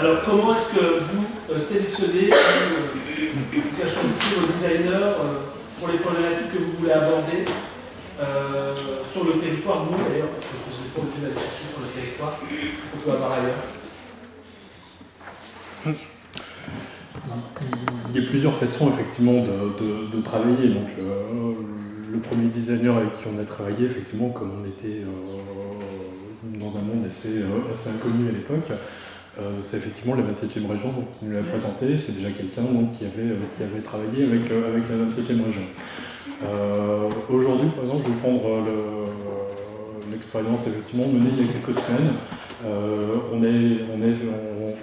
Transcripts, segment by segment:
Alors, comment est-ce que vous sélectionnez ou choisissez vos designers pour les problématiques que vous voulez aborder sur le territoire, vous d'ailleurs, parce que vous n'êtes pas obligé d'aller chercher sur le territoire, on peut avoir ailleurs. Il y a plusieurs façons effectivement de travailler. Donc, le premier designer avec qui on a travaillé, effectivement, comme on était dans un monde assez inconnu à l'époque, c'est effectivement la 27e région donc, qui nous l'a présenté. C'est déjà quelqu'un qui avait travaillé avec la 27e région. Aujourd'hui, par exemple, je vais prendre l'expérience effectivement menée il y a quelques semaines.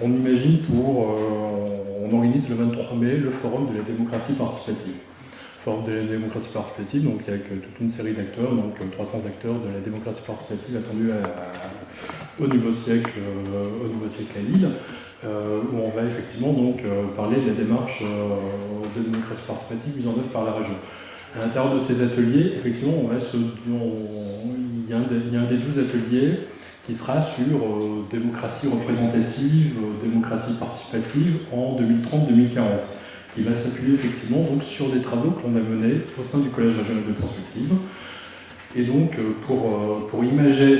On imagine on organise le 23 mai le forum de la démocratie participative. Forum de la démocratie participative, donc avec toute une série d'acteurs, donc 300 acteurs de la démocratie participative attendus au nouveau siècle à Lille, où on va effectivement donc parler de la démarche de démocratie participative mise en œuvre par la région. À l'intérieur de ces ateliers, effectivement, il y a un des 12 ateliers qui sera sur démocratie représentative, démocratie participative en 2030-2040, qui va s'appuyer effectivement donc, sur des travaux que l'on a menés au sein du Collège régional de prospective. Et donc, pour imager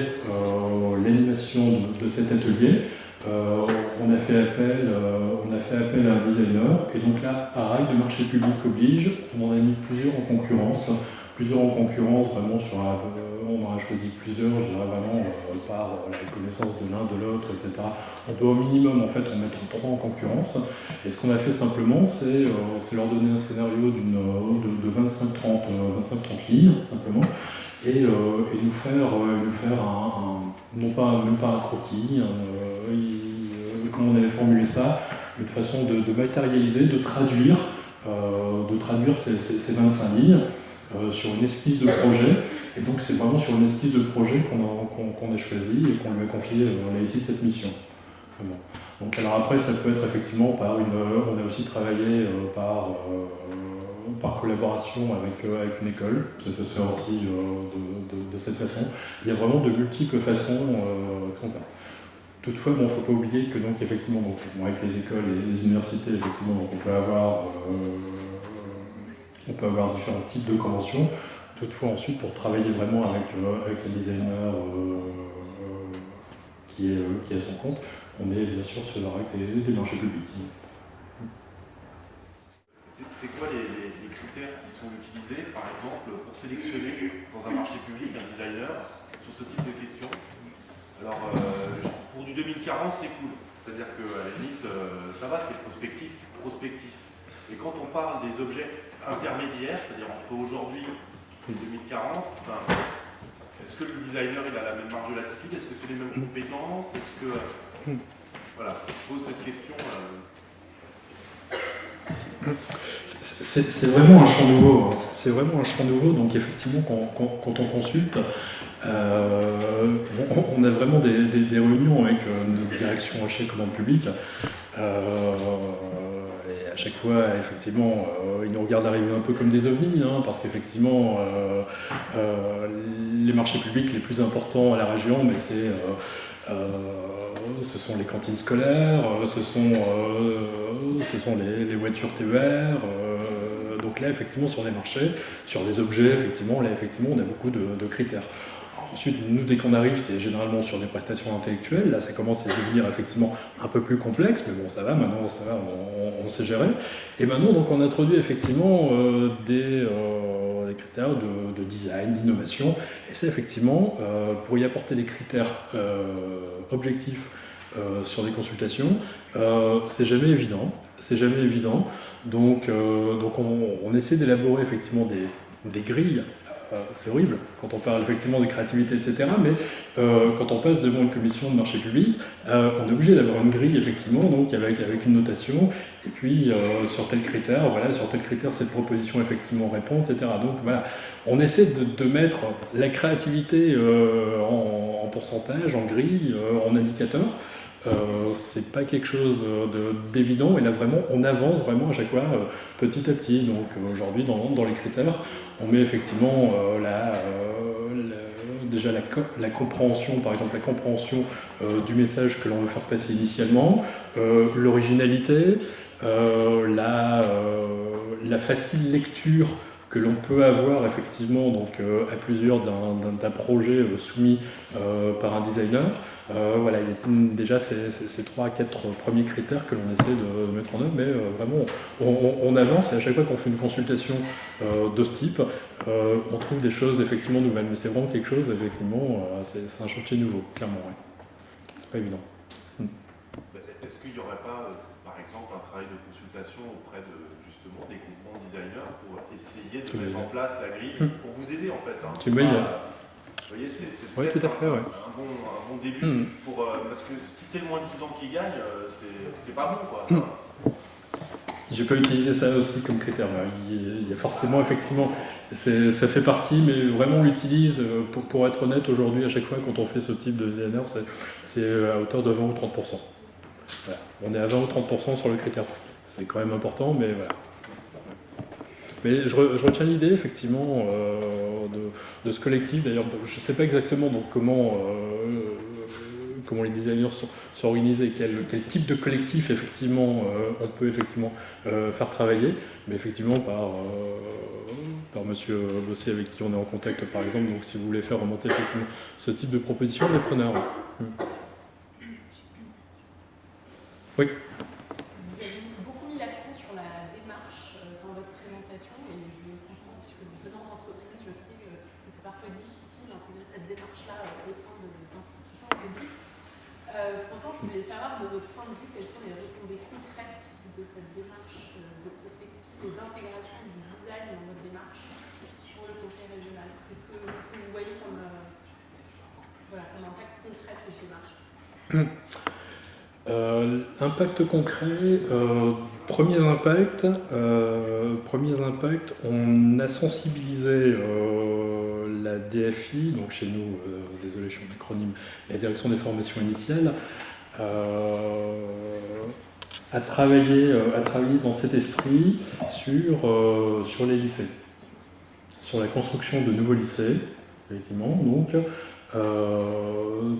l'animation de cet atelier, on a fait appel à un designer, et donc là, pareil, le marché public oblige, on en a mis plusieurs en concurrence, vraiment on en a choisi plusieurs, je dirais vraiment par la connaissance de l'un, de l'autre, etc. On doit au minimum en fait en mettre 3 en concurrence, et ce qu'on a fait simplement, c'est leur donner un scénario de 25-30 lignes, simplement, et nous faire même pas un croquis, comment on avait formulé ça, une façon de matérialiser, de traduire ces 25 lignes sur une esquisse de projet. Et donc c'est vraiment sur une esquisse de projet qu'on a choisi et qu'on lui a confié là ici cette mission. Vraiment. Donc alors après ça peut être effectivement on a aussi travaillé par collaboration avec une école, ça peut se faire aussi de cette façon. Il y a vraiment de multiples façons qu'on fait. Toutefois, il ne faut pas oublier que donc effectivement, avec les écoles et les universités, effectivement, donc, on peut avoir différents types de conventions. Toutefois, ensuite, pour travailler vraiment avec un designer qui est à son compte, on est bien sûr sur la règle des marchés publics. C'est quoi les critères qui sont utilisés, par exemple, pour sélectionner dans un marché public un designer sur ce type de questions? Alors, pour du 2040, c'est cool. C'est-à-dire qu'à la limite, ça va, c'est prospectif. Et quand on parle des objets intermédiaires, c'est-à-dire entre aujourd'hui et 2040, est-ce que le designer il a la même marge de latitude? Est-ce que c'est les mêmes compétences? Est-ce que... Voilà, je pose cette question. C'est vraiment un champ nouveau. C'est vraiment un champ nouveau. Donc effectivement, quand on consulte, on a vraiment des réunions avec notre direction achat et commande publique. Et à chaque fois, effectivement, ils nous regardent arriver un peu comme des ovnis, parce qu'effectivement, les marchés publics les plus importants à la région, mais ce sont les cantines scolaires, ce sont les voitures TER. Donc là, effectivement, sur des marchés, sur des objets, effectivement, on a beaucoup de critères. Ensuite, nous, dès qu'on arrive, c'est généralement sur des prestations intellectuelles. Là, ça commence à devenir effectivement un peu plus complexe, mais bon, ça va, maintenant, on sait gérer. Et maintenant, donc, on introduit effectivement des critères de design, d'innovation. Et c'est effectivement, pour y apporter des critères objectifs sur des consultations, c'est jamais évident. Donc on essaie d'élaborer effectivement des grilles. C'est horrible quand on parle effectivement de créativité, etc. Mais quand on passe devant une commission de marché public, on est obligé d'avoir une grille effectivement, donc avec une notation. Et puis sur tel critère, cette proposition effectivement répond, etc. Donc voilà, on essaie de mettre la créativité en pourcentage, en grille, en indicateur. C'est pas quelque chose d'évident, et là vraiment on avance vraiment à chaque fois petit à petit. Donc aujourd'hui dans les critères on met effectivement déjà la compréhension, par exemple la compréhension du message que l'on veut faire passer initialement, l'originalité, la facile lecture que l'on peut avoir effectivement donc, à plusieurs d'un projet soumis par un designer. Voilà, il y a déjà ces 3 à 4 premiers critères que l'on essaie de mettre en œuvre, mais vraiment on avance et à chaque fois qu'on fait une consultation de ce type, on trouve des choses effectivement nouvelles. Mais c'est vraiment quelque chose, effectivement, c'est un chantier nouveau, clairement. Ouais. C'est pas évident. Est-ce qu'il n'y aurait pas, par exemple, un travail de consultation auprès de justement des groupements designers pour essayer de mettre en place la grille pour vous aider en fait C'est une bonne idée. Vous voyez, c'est oui, tout à fait, un bon début parce que si c'est le moins 10 ans qui gagne, c'est pas bon quoi. J'ai pas utilisé ça aussi comme critère. Il y a forcément, effectivement, ça fait partie, mais vraiment on l'utilise, pour être honnête, aujourd'hui, à chaque fois, quand on fait ce type de designer, c'est à hauteur de 20 ou 30%. Voilà. On est à 20 ou 30% sur le critère. C'est quand même important, mais voilà. Mais je retiens l'idée, effectivement, de ce collectif. D'ailleurs, je ne sais pas exactement donc, comment les designers sont organisés, quel type de collectif, effectivement, on peut effectivement faire travailler. Mais effectivement, par monsieur Bossier, avec qui on est en contact, par exemple, donc si vous voulez faire remonter effectivement ce type de proposition, on est preneurs. Oui. Pourtant, je voulais savoir de votre point de vue quelles sont les retombées concrètes de cette démarche de prospective et d'intégration du design dans votre démarche pour le conseil régional. Qu'est-ce que vous voyez comme impact concret de cette démarche? Impact concret, premiers impacts, on a sensibilisé la DFI, donc chez nous, désolé, je suis en acronyme, la direction des formations initiales, à travailler dans cet esprit sur les lycées, sur la construction de nouveaux lycées, effectivement, donc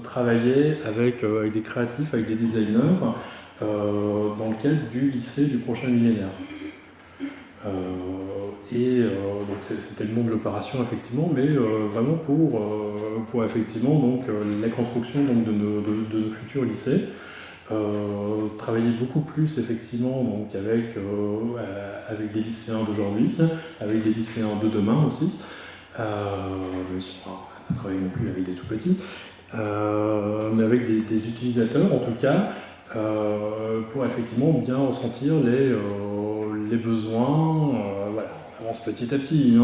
travailler avec des créatifs, avec des designers, dans le cadre du lycée du prochain millénaire. Donc c'était le nom de l'opération effectivement, mais vraiment pour effectivement donc la construction donc de nos futurs lycées. Travailler beaucoup plus effectivement donc avec des lycéens d'aujourd'hui, avec des lycéens de demain aussi. Pas travailler non plus avec des tout petits, mais avec des utilisateurs en tout cas, pour effectivement bien ressentir les besoins. Voilà, on avance petit à petit,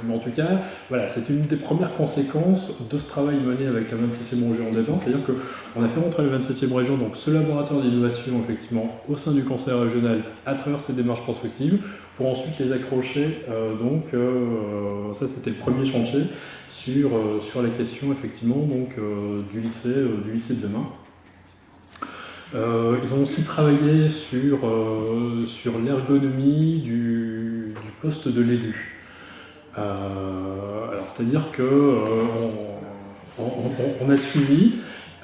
mais en tout cas, voilà, c'est une des premières conséquences de ce travail mené avec la 27e région en débat, c'est-à-dire qu'on a fait rentrer la 27e région, donc ce laboratoire d'innovation effectivement au sein du conseil régional à travers ces démarches prospectives, pour ensuite les accrocher. Ça c'était le premier chantier sur la question effectivement donc du lycée de demain. Ils ont aussi travaillé sur l'ergonomie du poste de l'élu. Alors c'est-à-dire que on a suivi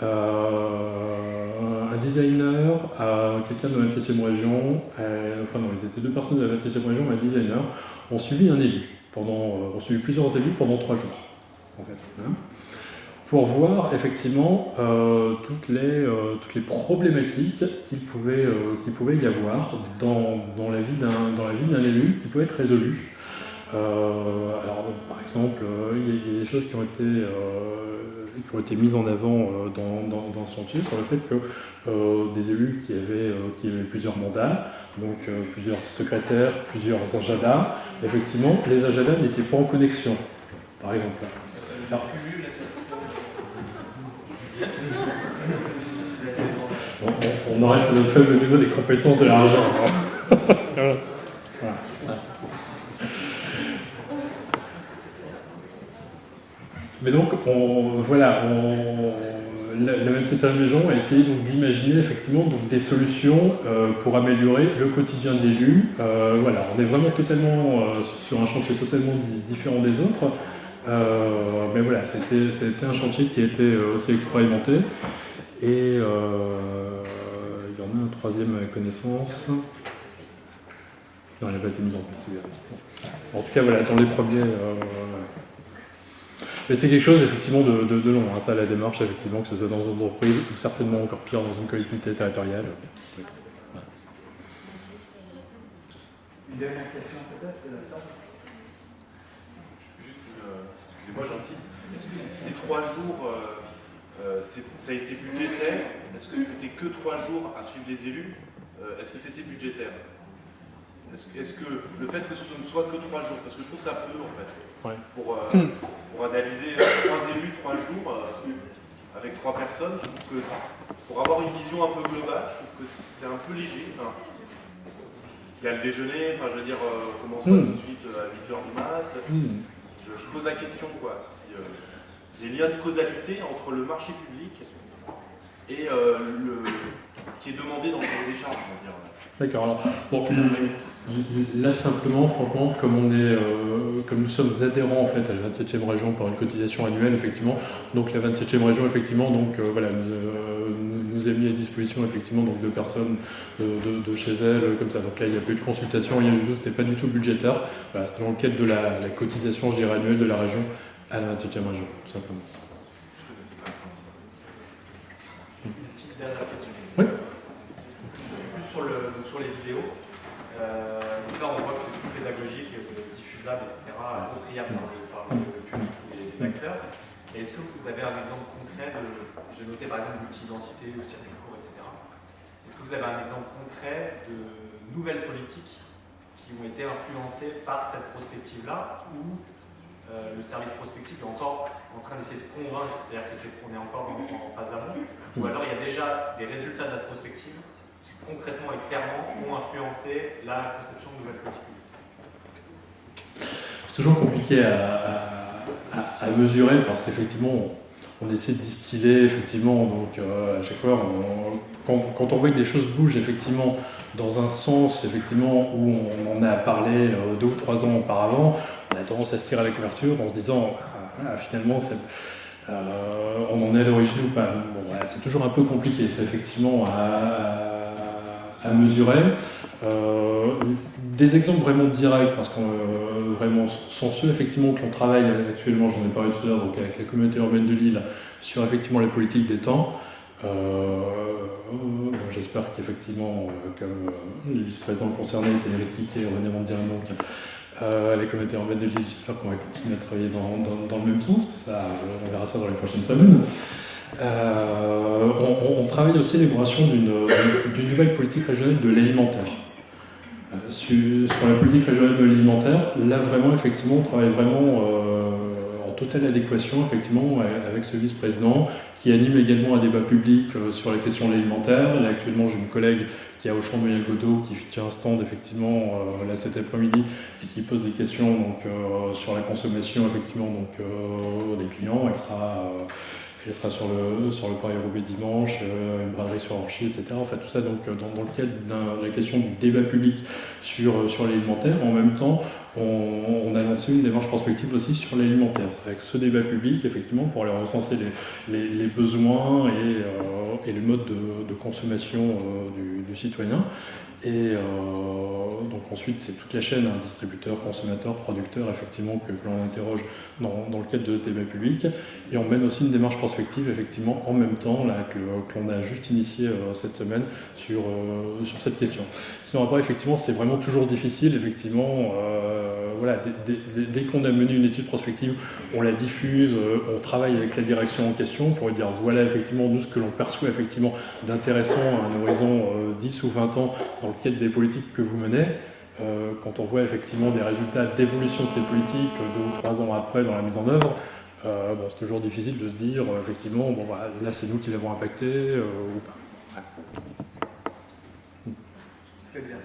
un designer, quelqu'un de la 27e région, ils étaient 2 personnes de la 27e région, un designer, ont suivi un élu ont suivi plusieurs élus pendant 3 jours, en fait, pour voir effectivement toutes les problématiques qu'il pouvait y avoir dans la vie d'un élu qui peut être résolues. Alors, par exemple, il y a des choses qui ont été mises en avant dans ce chantier sur le fait que des élus qui avaient plusieurs mandats, donc plusieurs secrétaires, plusieurs agendas, effectivement, les agendas n'étaient pas en connexion, par exemple. Alors, on en reste à notre faible niveau des compétences de la région. Voilà. Mais donc, la 27e région a essayé d'imaginer effectivement des solutions pour améliorer le quotidien de l'élu. On est vraiment totalement sur un chantier totalement différent des autres. Mais voilà, c'était un chantier qui a été aussi expérimenté. Et il y en a un troisième à ma connaissance. Non, il n'a pas été mis en place. En tout cas, voilà, dans les premiers. Mais c'est quelque chose effectivement de long, hein, ça, la démarche, effectivement, que ce soit dans une entreprise ou certainement encore pire dans une collectivité territoriale. Une dernière question peut-être de ça. Excusez-moi, j'insiste. Est-ce que ces 3 jours, ça a été budgétaire? Est-ce que c'était que 3 jours à suivre les élus? Est-ce que c'était budgétaire? Est-ce que le fait que ce ne soit que 3 jours, parce que je trouve ça peu en fait, Ouais. pour analyser 3 élus, 3 jours, avec 3 personnes, je trouve que pour avoir une vision un peu globale, je trouve que c'est un peu léger. Enfin, il y a le déjeuner, enfin je veux dire, on commence pas tout de suite à 8h du mat. Je pose la question, quoi, si les liens de causalité entre le marché public et ce qui est demandé dans le cahier des charges, on va dire. D'accord, alors, bon, là simplement, franchement, comme nous sommes adhérents en fait à la 27e région par une cotisation annuelle, effectivement, donc la 27e région, effectivement, donc voilà, nous a mis à disposition effectivement donc 2 personnes de chez elle, comme ça. Donc là, il n'y a pas eu de consultation, rien du tout, c'était pas du tout budgétaire. Voilà, c'était dans le cadre de la cotisation, je dirais, annuelle de la région à la 27e région, tout simplement. Une petite dernière question. Oui. Je suis plus sur les vidéos. Donc là, on voit que c'est tout pédagogique, diffusable, etc., appropriable par le public et les acteurs. Et est-ce que vous avez un exemple concret j'ai noté par exemple multi-identité ou circuit court, etc. Est-ce que vous avez un exemple concret de nouvelles politiques qui ont été influencées par cette prospective-là, ou le service prospectif est encore en train d'essayer de convaincre, c'est-à-dire qu'on est encore en phase amont, ou alors il y a déjà des résultats de la prospective qui concrètement et clairement ont influencé la conception de nouvelles politiques? C'est toujours compliqué à mesurer parce qu'effectivement on essaie de distiller effectivement, donc à chaque fois quand on voit que des choses bougent effectivement dans un sens effectivement où on en a parlé 2 ou 3 ans auparavant, on a tendance à se tirer à la couverture en se disant finalement on en est à l'origine ou pas. Bon, voilà, c'est toujours un peu compliqué, c'est effectivement à mesurer. Des exemples vraiment directs, parce qu'on vraiment sont ceux effectivement qu'on travaille actuellement, j'en ai parlé tout à l'heure, donc avec la communauté urbaine de Lille, sur effectivement les politiques des temps. Bon, j'espère qu'effectivement, comme les vice-présidents concernés étaient Eric Piquet et René Mondirin, donc à la communauté urbaine de Lille, j'espère qu'on va continuer à travailler dans le même sens, ça, on verra ça dans les prochaines semaines. On travaille aussi à l'élaboration d'une nouvelle politique régionale de l'alimentaire. Sur la politique régionale de l'alimentaire, là vraiment, effectivement, on travaille vraiment en totale adéquation, effectivement, avec ce vice-président qui anime également un débat public sur la question de l'alimentaire. Là, actuellement, j'ai une collègue qui est à Auchan-Meuillet-Godot, qui tient un stand, effectivement, là cet après-midi, et qui pose des questions donc, sur la consommation, effectivement, donc, des clients. Elle sera sur le Paris-Roubaix dimanche, une braderie sur Orchy, etc. Enfin, tout ça donc, dans le cadre de la question du débat public sur l'alimentaire. En même temps, on a lancé une démarche prospective aussi sur l'alimentaire, avec ce débat public, effectivement, pour aller recenser les besoins et le mode de consommation du citoyen. Et donc ensuite, c'est toute la chaîne, distributeur, consommateur, producteur, effectivement, que l'on interroge dans le cadre de ce débat public. Et on mène aussi une démarche prospective, effectivement, en même temps, là, que l'on a juste initié cette semaine sur cette question. Sinon, après, effectivement, c'est vraiment toujours difficile, effectivement, voilà, dès qu'on a mené une étude prospective, on la diffuse, on travaille avec la direction en question pour dire, voilà, effectivement, nous, ce que l'on perçoit, effectivement, d'intéressant à un horizon 10 ou 20 ans dans le cadre des politiques que vous menez. Quand on voit effectivement des résultats d'évolution de ces politiques 2 ou 3 ans après dans la mise en œuvre, bon, c'est toujours difficile de se dire effectivement, bon, voilà, là c'est nous qui l'avons impacté ou pas. Ouais. Très bien.